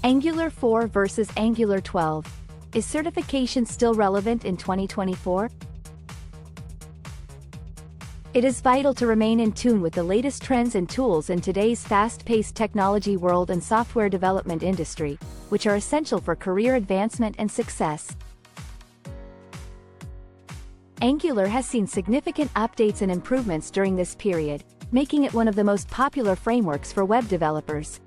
Angular 4 versus Angular 12. Is certification still relevant in 2024? It is vital to remain in tune with the latest trends and tools in today's fast-paced technology world and software development industry, which are essential for career advancement and success. Angular has seen significant updates and improvements during this period, making it one of the most popular frameworks for web developers.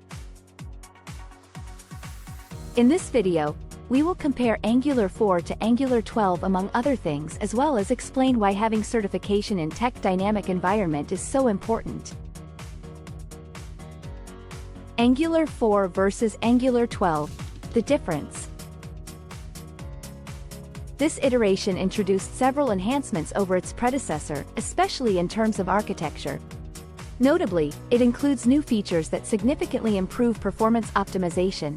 In this video, we will compare Angular 4 to Angular 12 among other things, as well as explain why having certification in tech dynamic environment is so important. Angular 4 versus Angular 12. The difference. This iteration introduced several enhancements over its predecessor, especially in terms of architecture. Notably, it includes new features that significantly improve performance optimization.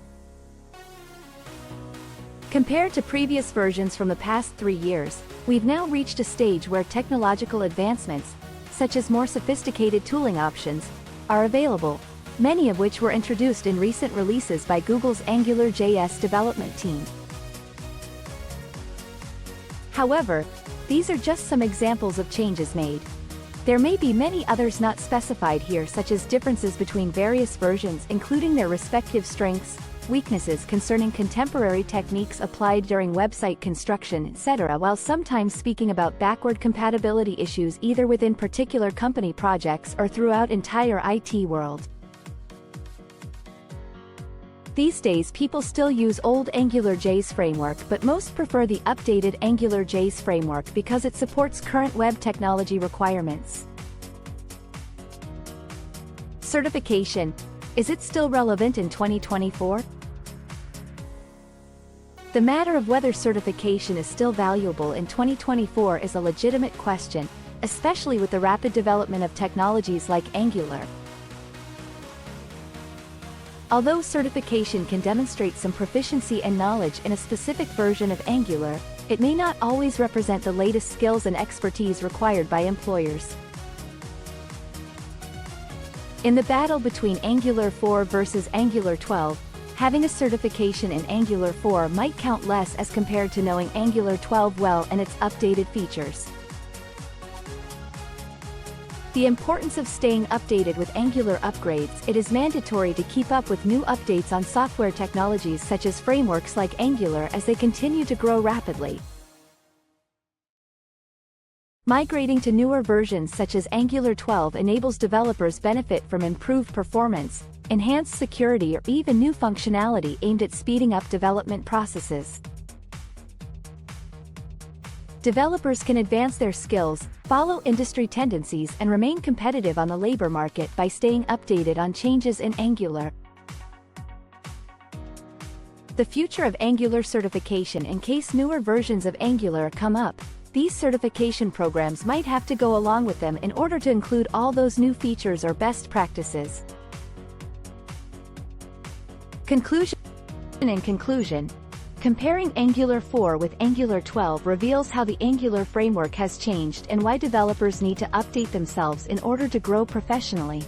Compared to previous versions from the past 3 years, we've now reached a stage where technological advancements, such as more sophisticated tooling options, are available, many of which were introduced in recent releases by Google's AngularJS development team. However, these are just some examples of changes made. There may be many others not specified here, such as differences between various versions including their respective strengths, weaknesses concerning contemporary techniques applied during website construction, etc., while sometimes speaking about backward compatibility issues either within particular company projects or throughout entire IT world. These days people still use old AngularJS framework, but most prefer the updated AngularJS framework because it supports current web technology requirements. Certification. Is it still relevant in 2024? The matter of whether certification is still valuable in 2024 is a legitimate question, especially with the rapid development of technologies like Angular. Although certification can demonstrate some proficiency and knowledge in a specific version of Angular, it may not always represent the latest skills and expertise required by employers. In the battle between Angular 4 versus Angular 12, having a certification in Angular 4 might count less as compared to knowing Angular 12 well and its updated features. The importance of staying updated with Angular upgrades. It is mandatory to keep up with new updates on software technologies such as frameworks like Angular as they continue to grow rapidly. Migrating to newer versions such as Angular 12 enables developers benefit from improved performance, enhanced security, or even new functionality aimed at speeding up development processes. Developers can advance their skills, follow industry tendencies, and remain competitive on the labor market by staying updated on changes in Angular. The future of Angular certification. In case newer versions of Angular come up, these certification programs might have to go along with them in order to include all those new features or best practices. Conclusion. In conclusion, comparing Angular 4 with Angular 12 reveals how the Angular framework has changed and why developers need to update themselves in order to grow professionally.